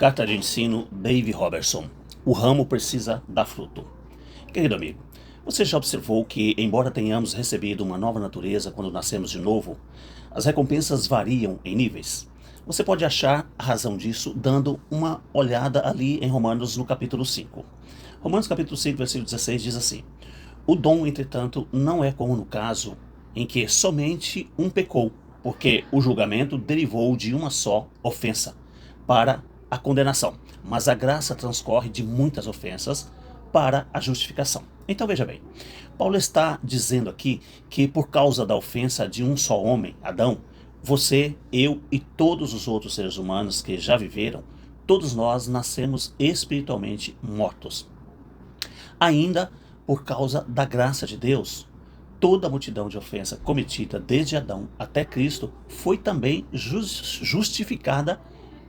Carta de ensino Dave Robertson. O ramo precisa dar fruto. Querido amigo, você já observou que, embora tenhamos recebido uma nova natureza quando nascemos de novo, as recompensas variam em níveis? Você pode achar a razão disso dando uma olhada ali em Romanos no capítulo 5. Romanos capítulo 5, versículo 16 diz assim: O dom, entretanto, não é como no caso em que somente um pecou, porque o julgamento derivou de uma só ofensa para a condenação, mas a graça transcorre de muitas ofensas para a justificação. Então veja bem, Paulo está dizendo aqui que por causa da ofensa de um só homem, Adão, você, eu e todos os outros seres humanos que já viveram, todos nós nascemos espiritualmente mortos. Ainda por causa da graça de Deus, toda a multidão de ofensa cometida desde Adão até Cristo foi também justificada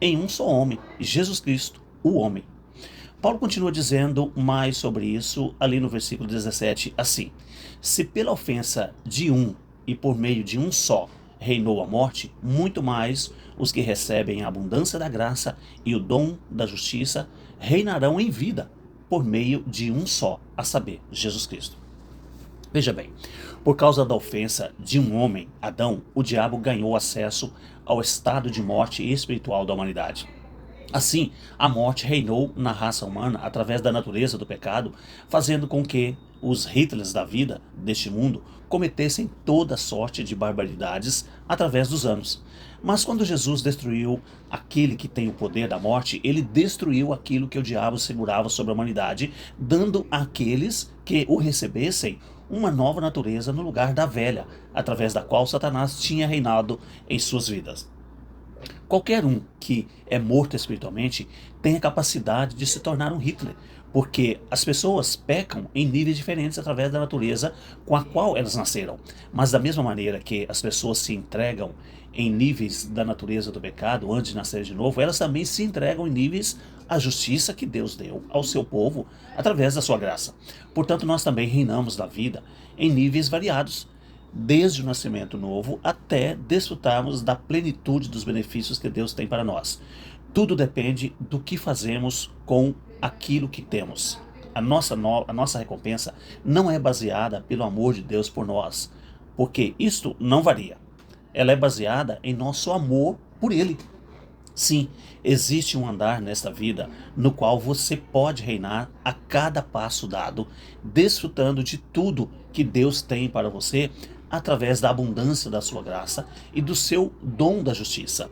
em um só homem, Jesus Cristo, o homem. Paulo continua dizendo mais sobre isso ali no versículo 17, assim: Se pela ofensa de um e por meio de um só reinou a morte, muito mais os que recebem a abundância da graça e o dom da justiça reinarão em vida por meio de um só, a saber, Jesus Cristo. Veja bem, por causa da ofensa de um homem, Adão, o diabo ganhou acesso ao estado de morte espiritual da humanidade. Assim, a morte reinou na raça humana através da natureza do pecado, fazendo com que os Hitlers da vida deste mundo cometessem toda sorte de barbaridades através dos anos. Mas quando Jesus destruiu aquele que tem o poder da morte, ele destruiu aquilo que o diabo segurava sobre a humanidade, dando àqueles que o recebessem uma nova natureza no lugar da velha, através da qual Satanás tinha reinado em suas vidas. Qualquer um que é morto espiritualmente tem a capacidade de se tornar um Hitler, porque as pessoas pecam em níveis diferentes através da natureza com a qual elas nasceram. Mas da mesma maneira que as pessoas se entregam em níveis da natureza do pecado antes de nascer de novo, elas também se entregam em níveis à justiça que Deus deu ao seu povo através da sua graça. Portanto, nós também reinamos da vida em níveis variados, desde o nascimento novo até desfrutarmos da plenitude dos benefícios que Deus tem para nós. Tudo depende do que fazemos com aquilo que temos. A nossa recompensa não é baseada pelo amor de Deus por nós, porque isto não varia. Ela é baseada em nosso amor por Ele. Sim, existe um andar nesta vida no qual você pode reinar a cada passo dado, desfrutando de tudo que Deus tem para você através da abundância da sua graça e do seu dom da justiça.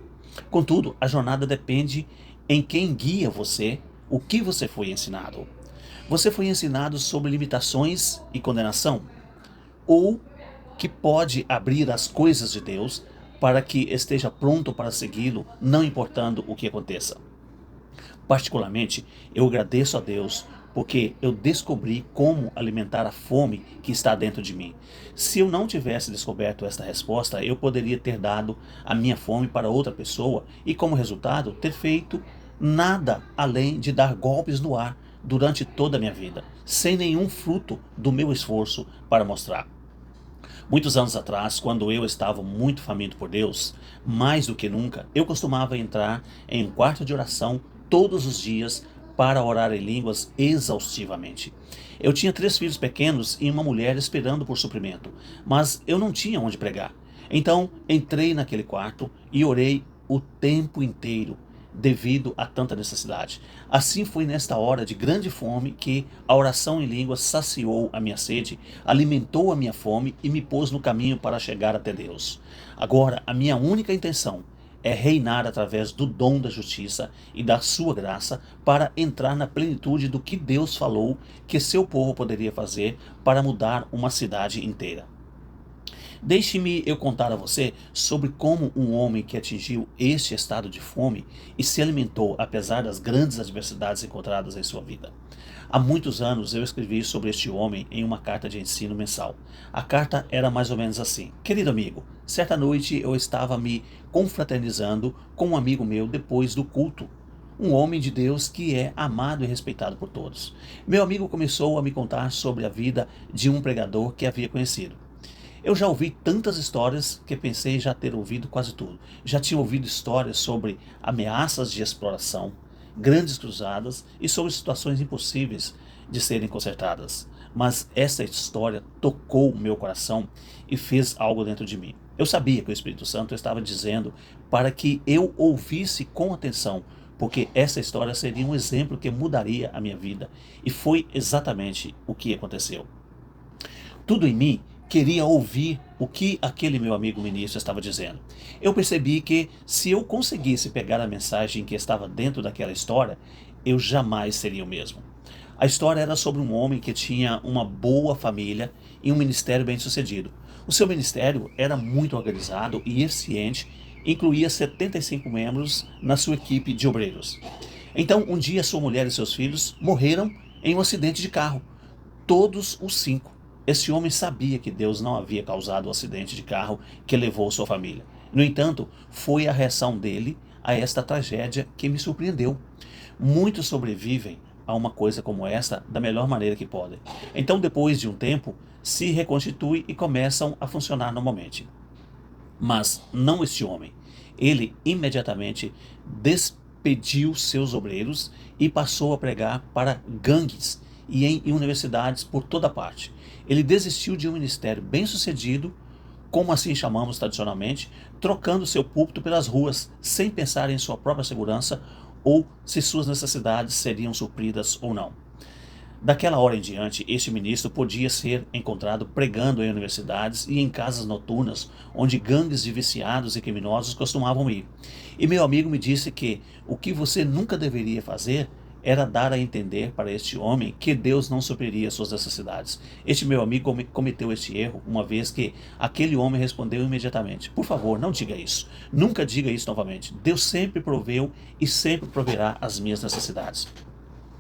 Contudo, a jornada depende em quem guia você, o que você foi ensinado. Você foi ensinado sobre limitações e condenação? Ou que pode abrir as coisas de Deus para que esteja pronto para segui-lo, não importando o que aconteça? Particularmente, eu agradeço a Deus porque eu descobri como alimentar a fome que está dentro de mim. Se eu não tivesse descoberto esta resposta, eu poderia ter dado a minha fome para outra pessoa e, como resultado, ter feito nada além de dar golpes no ar durante toda a minha vida, sem nenhum fruto do meu esforço para mostrar. Muitos anos atrás, quando eu estava muito faminto por Deus, mais do que nunca, eu costumava entrar em um quarto de oração todos os dias para orar em línguas exaustivamente. Eu tinha 3 filhos pequenos e uma mulher esperando por suprimento, mas eu não tinha onde pregar. Então entrei naquele quarto e orei o tempo inteiro, devido a tanta necessidade. Assim foi nesta hora de grande fome que a oração em línguas saciou a minha sede, alimentou a minha fome e me pôs no caminho para chegar até Deus. Agora, a minha única intenção é reinar através do dom da justiça e da sua graça para entrar na plenitude do que Deus falou que seu povo poderia fazer para mudar uma cidade inteira. Deixe-me eu contar a você sobre como um homem que atingiu este estado de fome e se alimentou apesar das grandes adversidades encontradas em sua vida. Há muitos anos eu escrevi sobre este homem em uma carta de ensino mensal. A carta era mais ou menos assim: Querido amigo, certa noite eu estava me confraternizando com um amigo meu depois do culto. Um homem de Deus que é amado e respeitado por todos. Meu amigo começou a me contar sobre a vida de um pregador que havia conhecido. Eu já ouvi tantas histórias que pensei já ter ouvido quase tudo. Já tinha ouvido histórias sobre ameaças de exploração, grandes cruzadas e sobre situações impossíveis de serem consertadas. Mas essa história tocou o meu coração e fez algo dentro de mim. Eu sabia que o Espírito Santo estava dizendo para que eu ouvisse com atenção, porque essa história seria um exemplo que mudaria a minha vida. E foi exatamente o que aconteceu. Tudo em mim queria ouvir o que aquele meu amigo ministro estava dizendo. Eu percebi que se eu conseguisse pegar a mensagem que estava dentro daquela história, eu jamais seria o mesmo. A história era sobre um homem que tinha uma boa família e um ministério bem-sucedido. O seu ministério era muito organizado e eficiente, incluía 75 membros na sua equipe de obreiros. Então, um dia, sua mulher e seus filhos morreram em um acidente de carro. Todos os 5. Esse homem sabia que Deus não havia causado o acidente de carro que levou sua família. No entanto, foi a reação dele a esta tragédia que me surpreendeu. Muitos sobrevivem a uma coisa como esta da melhor maneira que podem. Então, depois de um tempo, se reconstituem e começam a funcionar normalmente. Mas não este homem. Ele imediatamente despediu seus obreiros e passou a pregar para gangues e em universidades por toda parte. Ele desistiu de um ministério bem-sucedido, como assim chamamos tradicionalmente, trocando seu púlpito pelas ruas, sem pensar em sua própria segurança ou se suas necessidades seriam supridas ou não. Daquela hora em diante, este ministro podia ser encontrado pregando em universidades e em casas noturnas, onde gangues de viciados e criminosos costumavam ir. E meu amigo me disse que o que você nunca deveria fazer era dar a entender para este homem que Deus não supriria suas necessidades. Este meu amigo cometeu este erro, uma vez que aquele homem respondeu imediatamente: por favor, não diga isso. Nunca diga isso novamente. Deus sempre proveu e sempre proverá as minhas necessidades.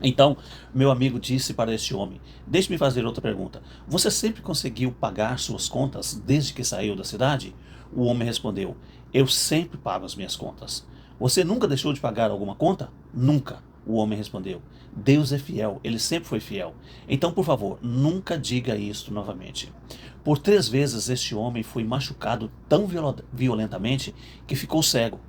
Então, meu amigo disse para este homem: deixe-me fazer outra pergunta. Você sempre conseguiu pagar suas contas desde que saiu da cidade? O homem respondeu: eu sempre pago as minhas contas. Você nunca deixou de pagar alguma conta? Nunca. O homem respondeu: Deus é fiel, ele sempre foi fiel. Então, por favor, nunca diga isto novamente. Por 3 vezes este homem foi machucado tão violentamente que ficou cego.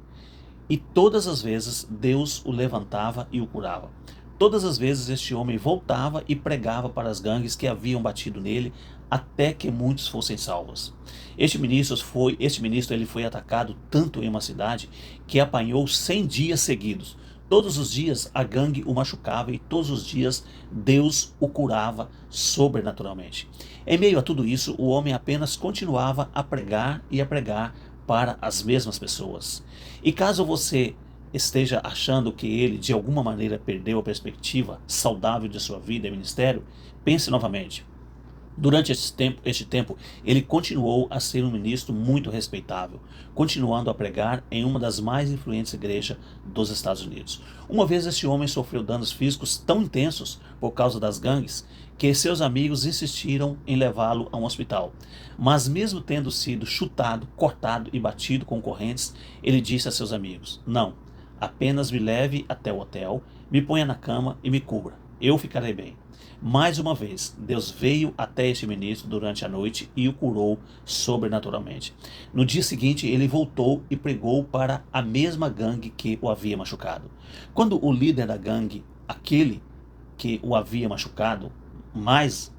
E todas as vezes Deus o levantava e o curava. Todas as vezes este homem voltava e pregava para as gangues que haviam batido nele, até que muitos fossem salvos. Este ministro ele foi atacado tanto em uma cidade que apanhou 100 dias seguidos. Todos os dias a gangue o machucava e todos os dias Deus o curava sobrenaturalmente. Em meio a tudo isso, o homem apenas continuava a pregar e a pregar para as mesmas pessoas. E caso você esteja achando que ele de alguma maneira perdeu a perspectiva saudável de sua vida e ministério, pense novamente. Durante este tempo, ele continuou a ser um ministro muito respeitável, continuando a pregar em uma das mais influentes igrejas dos Estados Unidos. Uma vez este homem sofreu danos físicos tão intensos por causa das gangues que seus amigos insistiram em levá-lo a um hospital. Mas mesmo tendo sido chutado, cortado e batido com correntes, ele disse a seus amigos: não, apenas me leve até o hotel, me ponha na cama e me cubra. Eu ficarei bem. Mais uma vez, Deus veio até este ministro durante a noite e o curou sobrenaturalmente. No dia seguinte, ele voltou e pregou para a mesma gangue que o havia machucado. Quando o líder da gangue, aquele que o havia machucado mais,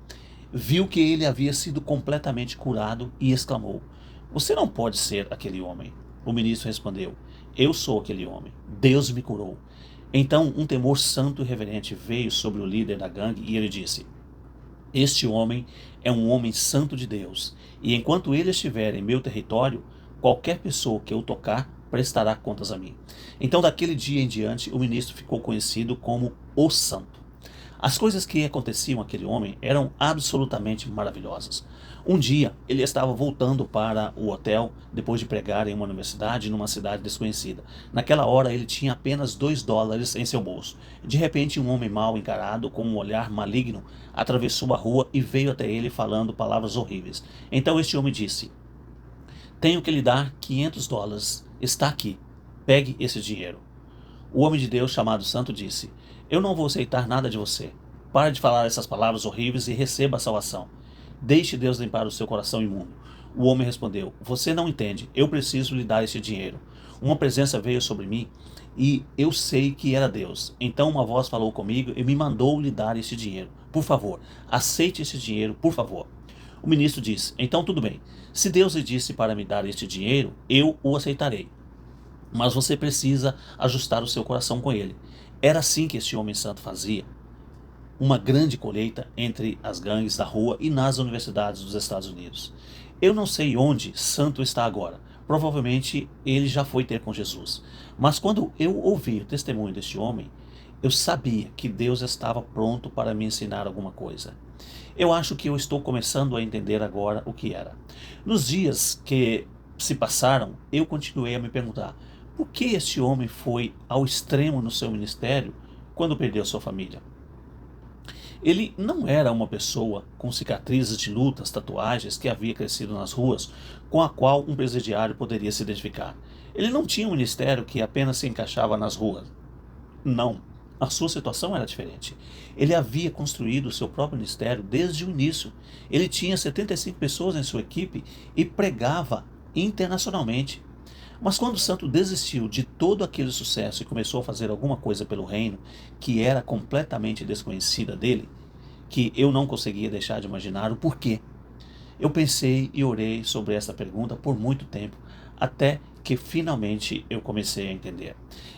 viu que ele havia sido completamente curado e exclamou: você não pode ser aquele homem. O ministro respondeu: eu sou aquele homem. Deus me curou. Então um temor santo e reverente veio sobre o líder da gangue e ele disse: este homem é um homem santo de Deus, e enquanto ele estiver em meu território, qualquer pessoa que eu tocar prestará contas a mim. Então daquele dia em diante o ministro ficou conhecido como o Santo. As coisas que aconteciam àquele homem eram absolutamente maravilhosas. Um dia, ele estava voltando para o hotel depois de pregar em uma universidade numa cidade desconhecida. Naquela hora, ele tinha apenas $2 em seu bolso. De repente, um homem mal encarado, com um olhar maligno, atravessou a rua e veio até ele falando palavras horríveis. Então este homem disse: tenho que lhe dar $500. Está aqui. Pegue esse dinheiro. O homem de Deus, chamado Santo, disse: eu não vou aceitar nada de você. Pare de falar essas palavras horríveis e receba a salvação. Deixe Deus limpar o seu coração imundo. O homem respondeu: você não entende, eu preciso lhe dar esse dinheiro. Uma presença veio sobre mim e eu sei que era Deus. Então uma voz falou comigo e me mandou lhe dar esse dinheiro. Por favor, aceite esse dinheiro, por favor. O ministro disse: então tudo bem. Se Deus lhe disse para me dar este dinheiro, eu o aceitarei. Mas você precisa ajustar o seu coração com ele. Era assim que esse homem santo fazia. Uma grande colheita entre as gangues da rua e nas universidades dos Estados Unidos. Eu não sei onde Santo está agora. Provavelmente ele já foi ter com Jesus. Mas quando eu ouvi o testemunho deste homem, eu sabia que Deus estava pronto para me ensinar alguma coisa. Eu acho que eu estou começando a entender agora o que era. Nos dias que se passaram, eu continuei a me perguntar: por que este homem foi ao extremo no seu ministério quando perdeu sua família? Ele não era uma pessoa com cicatrizes de lutas, tatuagens que havia crescido nas ruas, com a qual um presidiário poderia se identificar. Ele não tinha um ministério que apenas se encaixava nas ruas. Não. A sua situação era diferente. Ele havia construído o seu próprio ministério desde o início. Ele tinha 75 pessoas em sua equipe e pregava internacionalmente. Mas quando o santo desistiu de todo aquele sucesso e começou a fazer alguma coisa pelo reino que era completamente desconhecida dele, que eu não conseguia deixar de imaginar o porquê. Eu pensei e orei sobre essa pergunta por muito tempo, até que finalmente eu comecei a entender.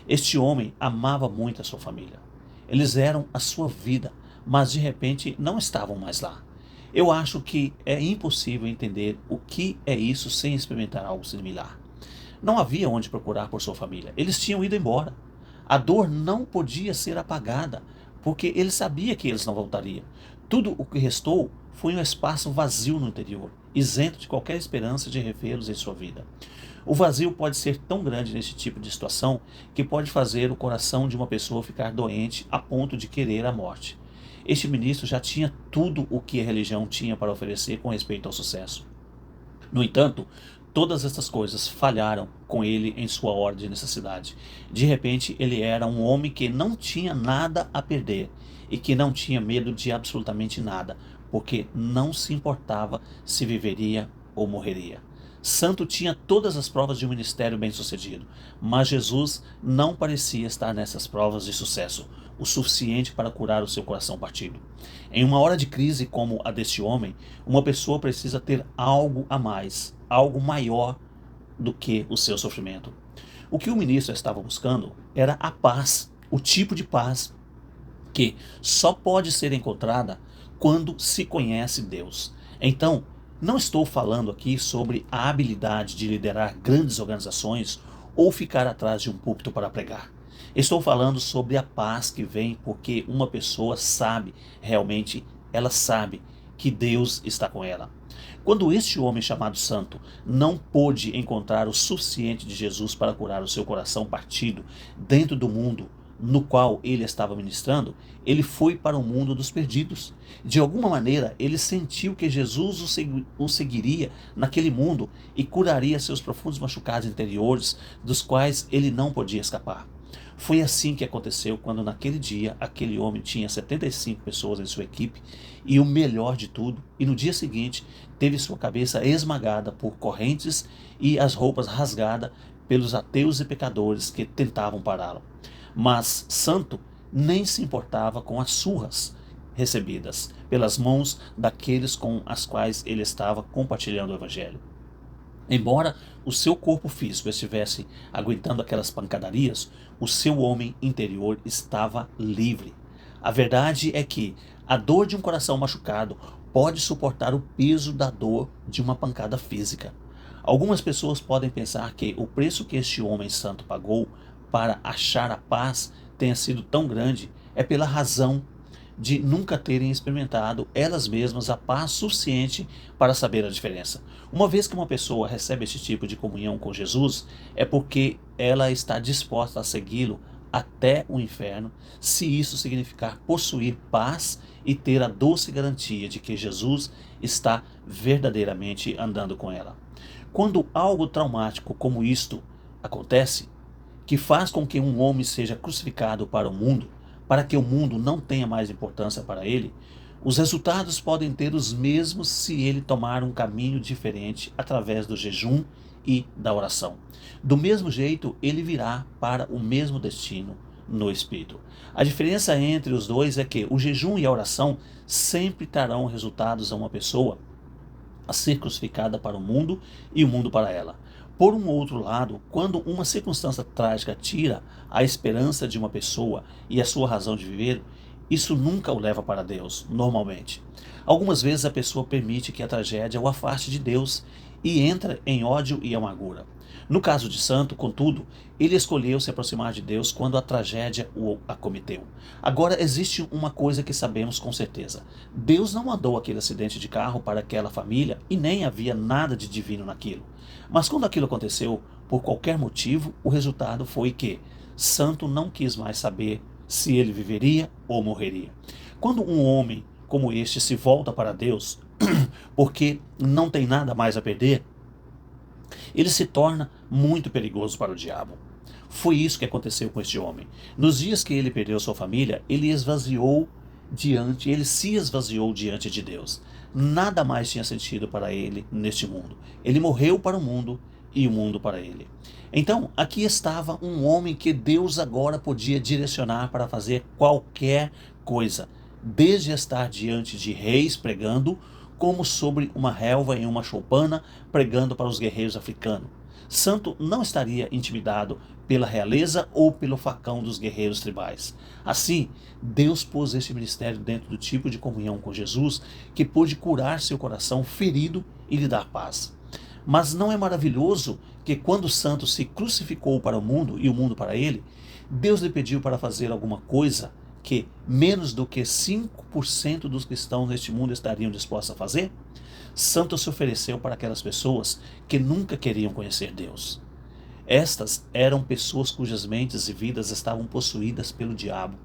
Este homem amava muito a sua família. Eles eram a sua vida, mas de repente não estavam mais lá. Eu acho que é impossível entender o que é isso sem experimentar algo similar. Não havia onde procurar por sua família. Eles tinham ido embora. A dor não podia ser apagada, porque ele sabia que eles não voltariam. Tudo o que restou foi um espaço vazio no interior, isento de qualquer esperança de revê-los em sua vida. O vazio pode ser tão grande nesse tipo de situação que pode fazer o coração de uma pessoa ficar doente a ponto de querer a morte. Este ministro já tinha tudo o que a religião tinha para oferecer com respeito ao sucesso. No entanto, todas essas coisas falharam com ele em sua hora de necessidade. De repente, ele era um homem que não tinha nada a perder e que não tinha medo de absolutamente nada, porque não se importava se viveria ou morreria. Santo tinha todas as provas de um ministério bem-sucedido, mas Jesus não parecia estar nessas provas de sucesso, o suficiente para curar o seu coração partido. Em uma hora de crise como a deste homem, uma pessoa precisa ter algo a mais, algo maior do que o seu sofrimento. O que o ministro estava buscando era a paz, o tipo de paz que só pode ser encontrada quando se conhece Deus. Então, não estou falando aqui sobre a habilidade de liderar grandes organizações ou ficar atrás de um púlpito para pregar. Estou falando sobre a paz que vem porque uma pessoa sabe, realmente, ela sabe que Deus está com ela. Quando este homem chamado santo não pôde encontrar o suficiente de Jesus para curar o seu coração partido dentro do mundo no qual ele estava ministrando, ele foi para o mundo dos perdidos. De alguma maneira, ele sentiu que Jesus o seguiria naquele mundo e curaria seus profundos machucados interiores, dos quais ele não podia escapar. Foi assim que aconteceu quando naquele dia aquele homem tinha 75 pessoas em sua equipe e o melhor de tudo, e no dia seguinte teve sua cabeça esmagada por correntes e as roupas rasgadas pelos ateus e pecadores que tentavam pará-lo. Mas Santo nem se importava com as surras recebidas pelas mãos daqueles com as quais ele estava compartilhando o evangelho. Embora o seu corpo físico estivesse aguentando aquelas pancadarias, o seu homem interior estava livre. A verdade é que a dor de um coração machucado pode suportar o peso da dor de uma pancada física. Algumas pessoas podem pensar que o preço que este homem santo pagou para achar a paz tenha sido tão grande é pela razão de nunca terem experimentado elas mesmas a paz suficiente para saber a diferença. Uma vez que uma pessoa recebe esse tipo de comunhão com Jesus, é porque ela está disposta a segui-lo até o inferno, se isso significar possuir paz e ter a doce garantia de que Jesus está verdadeiramente andando com ela. Quando algo traumático como isto acontece, que faz com que um homem seja crucificado para o mundo, para que o mundo não tenha mais importância para ele, os resultados podem ter os mesmos se ele tomar um caminho diferente através do jejum e da oração. Do mesmo jeito, ele virá para o mesmo destino no Espírito. A diferença entre os dois é que o jejum e a oração sempre trarão resultados a uma pessoa a ser crucificada para o mundo e o mundo para ela. Por um outro lado, quando uma circunstância trágica tira a esperança de uma pessoa e a sua razão de viver, isso nunca o leva para Deus, normalmente. Algumas vezes a pessoa permite que a tragédia o afaste de Deus e entra em ódio e amargura. No caso de Santo, contudo, ele escolheu se aproximar de Deus quando a tragédia o acometeu. Agora, existe uma coisa que sabemos com certeza. Deus não mandou aquele acidente de carro para aquela família e nem havia nada de divino naquilo. Mas quando aquilo aconteceu, por qualquer motivo, o resultado foi que Santo não quis mais saber se ele viveria ou morreria. Quando um homem como este se volta para Deus, porque não tem nada mais a perder, ele se torna muito perigoso para o diabo. Foi isso que aconteceu com este homem. Nos dias que ele perdeu sua família, ele se esvaziou diante de Deus. Nada mais tinha sentido para ele neste mundo. Ele morreu para o mundo e o mundo para ele. Então, aqui estava um homem que Deus agora podia direcionar para fazer qualquer coisa, desde estar diante de reis pregando, como sobre uma relva em uma choupana pregando para os guerreiros africanos. Santo não estaria intimidado pela realeza ou pelo facão dos guerreiros tribais. Assim, Deus pôs este ministério dentro do tipo de comunhão com Jesus que pôde curar seu coração ferido e lhe dar paz. Mas não é maravilhoso que quando Santo se crucificou para o mundo e o mundo para ele, Deus lhe pediu para fazer alguma coisa que menos do que 5% dos cristãos neste mundo estariam dispostos a fazer? Santo se ofereceu para aquelas pessoas que nunca queriam conhecer Deus. Estas eram pessoas cujas mentes e vidas estavam possuídas pelo diabo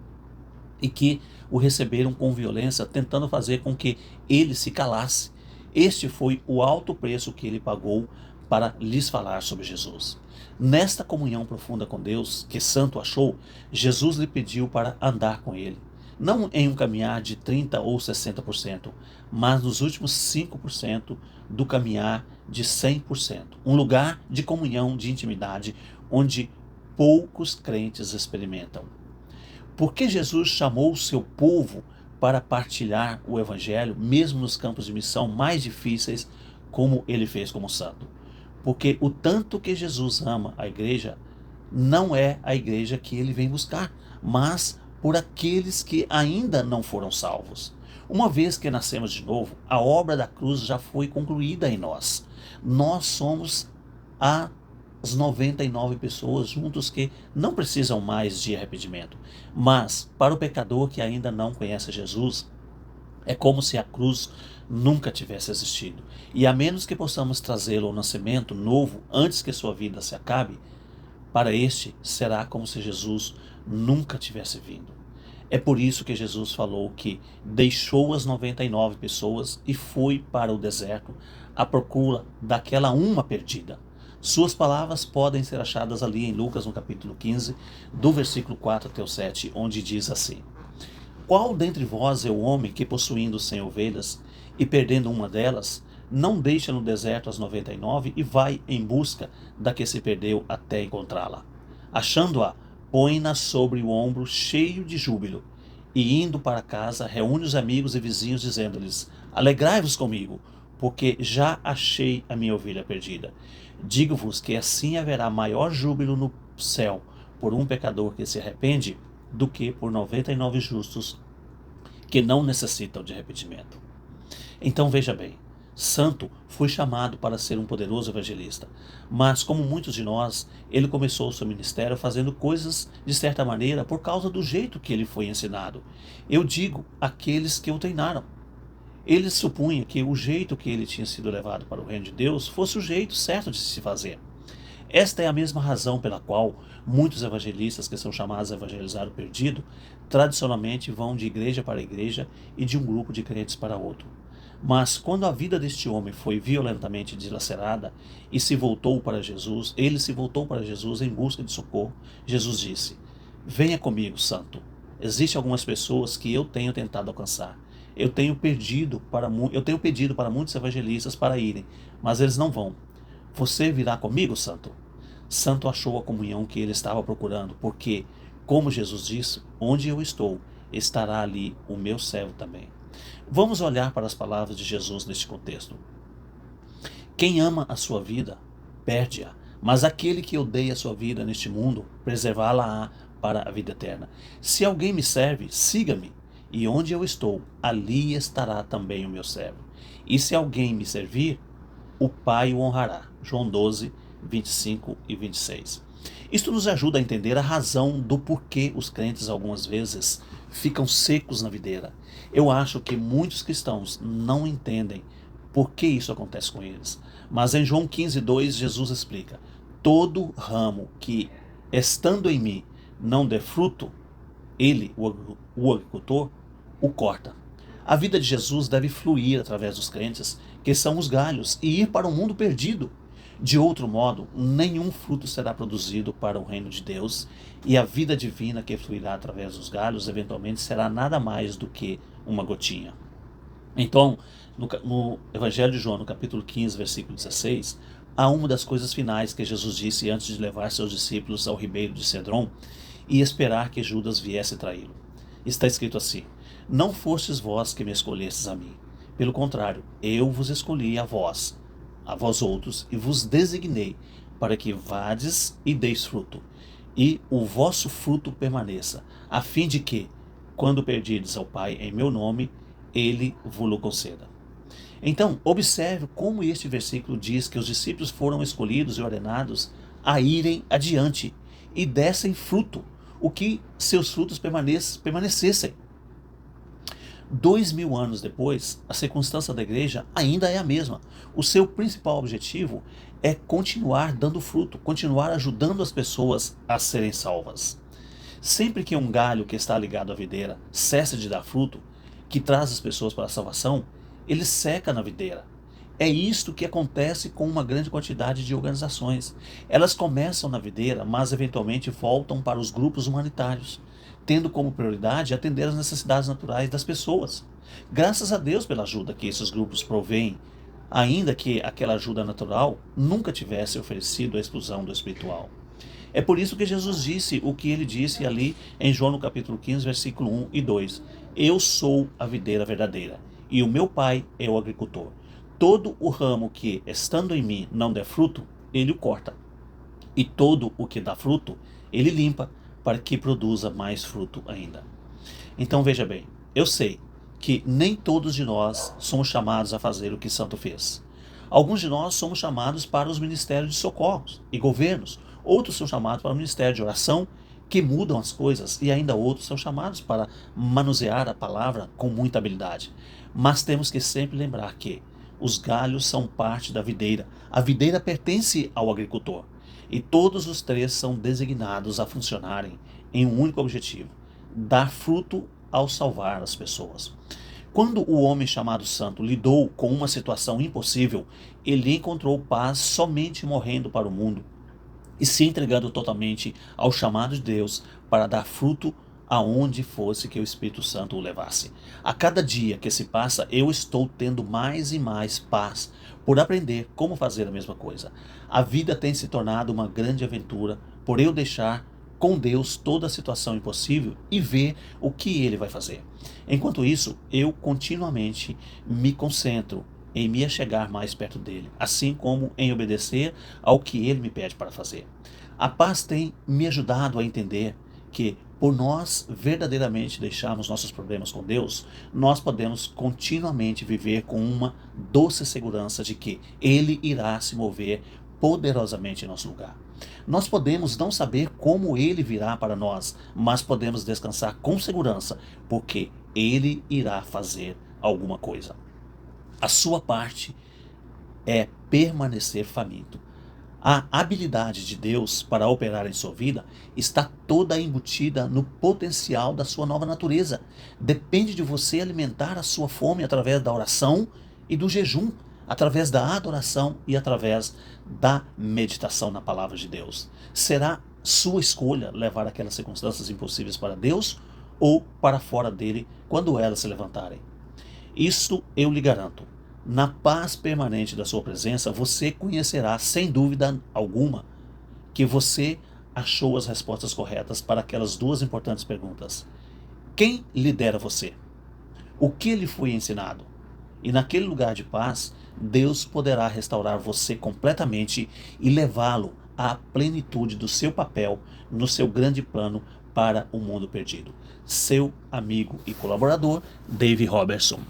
e que o receberam com violência, tentando fazer com que ele se calasse. Este foi o alto preço que ele pagou para lhes falar sobre Jesus. Nesta comunhão profunda com Deus, que Santo achou, Jesus lhe pediu para andar com ele. Não em um caminhar de 30% ou 60%, mas nos últimos 5% do caminhar de 100%. Um lugar de comunhão, de intimidade, onde poucos crentes experimentam. Porque Jesus chamou o seu povo para partilhar o evangelho, mesmo nos campos de missão mais difíceis, como ele fez como santo. Porque o tanto que Jesus ama a igreja, não é a igreja que ele vem buscar, mas por aqueles que ainda não foram salvos. Uma vez que nascemos de novo, a obra da cruz já foi concluída em nós. Nós somos as 99 pessoas juntos que não precisam mais de arrependimento. Mas, para o pecador que ainda não conhece Jesus, é como se a cruz nunca tivesse existido. E a menos que possamos trazê-lo ao nascimento novo antes que sua vida se acabe, para este será como se Jesus nunca tivesse vindo. É por isso que Jesus falou que deixou as 99 pessoas e foi para o deserto à procura daquela uma perdida. Suas palavras podem ser achadas ali em Lucas, no capítulo 15, do versículo 4 até o 7, onde diz assim: Qual dentre vós é o homem que, possuindo 100 ovelhas e perdendo uma delas, não deixa no deserto as 99 e vai em busca da que se perdeu até encontrá-la? Achando-a, põe-na sobre o ombro cheio de júbilo, e indo para casa, reúne os amigos e vizinhos, dizendo-lhes: Alegrai-vos comigo, porque já achei a minha ovelha perdida. Digo-vos que assim haverá maior júbilo no céu por um pecador que se arrepende do que por 99 justos que não necessitam de arrependimento. Então veja bem, Santo foi chamado para ser um poderoso evangelista, mas como muitos de nós, ele começou o seu ministério fazendo coisas de certa maneira por causa do jeito que ele foi ensinado. Eu digo aqueles que o treinaram. Ele supunha que o jeito que ele tinha sido levado para o reino de Deus fosse o jeito certo de se fazer. Esta é a mesma razão pela qual muitos evangelistas que são chamados a evangelizar o perdido, tradicionalmente vão de igreja para igreja e de um grupo de crentes para outro. Mas quando a vida deste homem foi violentamente dilacerada e se voltou para Jesus, ele se voltou para Jesus em busca de socorro. Jesus disse: Venha comigo, santo. Existem algumas pessoas que eu tenho tentado alcançar. Eu tenho pedido para muitos evangelistas para irem, mas eles não vão. Você virá comigo, Santo? Santo achou a comunhão que ele estava procurando, porque, como Jesus disse, onde eu estou, estará ali o meu servo também. Vamos olhar para as palavras de Jesus neste contexto. Quem ama a sua vida, perde-a, mas aquele que odeia a sua vida neste mundo, preservá-la-á para a vida eterna. Se alguém me serve, siga-me, e onde eu estou, ali estará também o meu servo. E se alguém me servir, o Pai o honrará. João 12, 25 e 26. Isto nos ajuda a entender a razão do porquê os crentes algumas vezes ficam secos na videira. Eu acho que muitos cristãos não entendem por que isso acontece com eles. Mas em João 15, 2, Jesus explica: todo ramo que, estando em mim, não der fruto, ele, o agricultor, o corta. A vida de Jesus deve fluir através dos crentes, que são os galhos, e ir para o mundo perdido. De outro modo, nenhum fruto será produzido para o reino de Deus, e a vida divina que fluirá através dos galhos eventualmente será nada mais do que uma gotinha. Então, no Evangelho de João, no capítulo 15, versículo 16, há uma das coisas finais que Jesus disse antes de levar seus discípulos ao ribeiro de Cedron e esperar que Judas viesse traí-lo. Está escrito assim: não fostes vós que me escolhestes a mim. Pelo contrário, eu vos escolhi a vós outros, e vos designei para que vades e deis fruto, e o vosso fruto permaneça, a fim de que, quando pedirdes ao Pai em meu nome, ele vos conceda. Então, observe como este versículo diz que os discípulos foram escolhidos e ordenados a irem adiante e dessem fruto, o que seus frutos permanecessem. 2000 anos depois, a circunstância da igreja ainda é a mesma. O seu principal objetivo é continuar dando fruto, continuar ajudando as pessoas a serem salvas. Sempre que um galho que está ligado à videira cessa de dar fruto, que traz as pessoas para a salvação, ele seca na videira. É isto que acontece com uma grande quantidade de organizações. Elas começam na videira, mas eventualmente voltam para os grupos humanitários, tendo como prioridade atender às necessidades naturais das pessoas. Graças a Deus pela ajuda que esses grupos provêm, ainda que aquela ajuda natural nunca tivesse oferecido a exclusão do espiritual. É por isso que Jesus disse o que ele disse ali em João no capítulo 15, versículo 1 e 2. Eu sou a videira verdadeira, e o meu Pai é o agricultor. Todo o ramo que, estando em mim, não der fruto, ele o corta. E todo o que dá fruto, ele limpa, para que produza mais fruto ainda. Então veja bem, eu sei que nem todos de nós somos chamados a fazer o que Santo fez. Alguns de nós somos chamados para os ministérios de socorros e governos, outros são chamados para o ministério de oração, que mudam as coisas, e ainda outros são chamados para manusear a palavra com muita habilidade. Mas temos que sempre lembrar que os galhos são parte da videira. A videira pertence ao agricultor. E todos os três são designados a funcionarem em um único objetivo: dar fruto ao salvar as pessoas. Quando o homem chamado Santo lidou com uma situação impossível, ele encontrou paz somente morrendo para o mundo e se entregando totalmente ao chamado de Deus para dar fruto aonde fosse que o Espírito Santo o levasse. A cada dia que se passa, eu estou tendo mais e mais paz por aprender como fazer a mesma coisa. A vida tem se tornado uma grande aventura por eu deixar com Deus toda a situação impossível e ver o que Ele vai fazer. Enquanto isso, eu continuamente me concentro em me achegar mais perto dele, assim como em obedecer ao que ele me pede para fazer. A paz tem me ajudado a entender que, por nós verdadeiramente deixarmos nossos problemas com Deus, nós podemos continuamente viver com uma doce segurança de que Ele irá se mover poderosamente em nosso lugar. Nós podemos não saber como Ele virá para nós, mas podemos descansar com segurança, porque Ele irá fazer alguma coisa. A sua parte é permanecer faminto. A habilidade de Deus para operar em sua vida está toda embutida no potencial da sua nova natureza. Depende de você alimentar a sua fome através da oração e do jejum, através da adoração e através da meditação na palavra de Deus. Será sua escolha levar aquelas circunstâncias impossíveis para Deus ou para fora dele quando elas se levantarem. Isso eu lhe garanto. Na paz permanente da sua presença, você conhecerá, sem dúvida alguma, que você achou as respostas corretas para aquelas duas importantes perguntas. Quem lidera você? O que lhe foi ensinado? E naquele lugar de paz, Deus poderá restaurar você completamente e levá-lo à plenitude do seu papel no seu grande plano para o mundo perdido. Seu amigo e colaborador, Dave Robertson.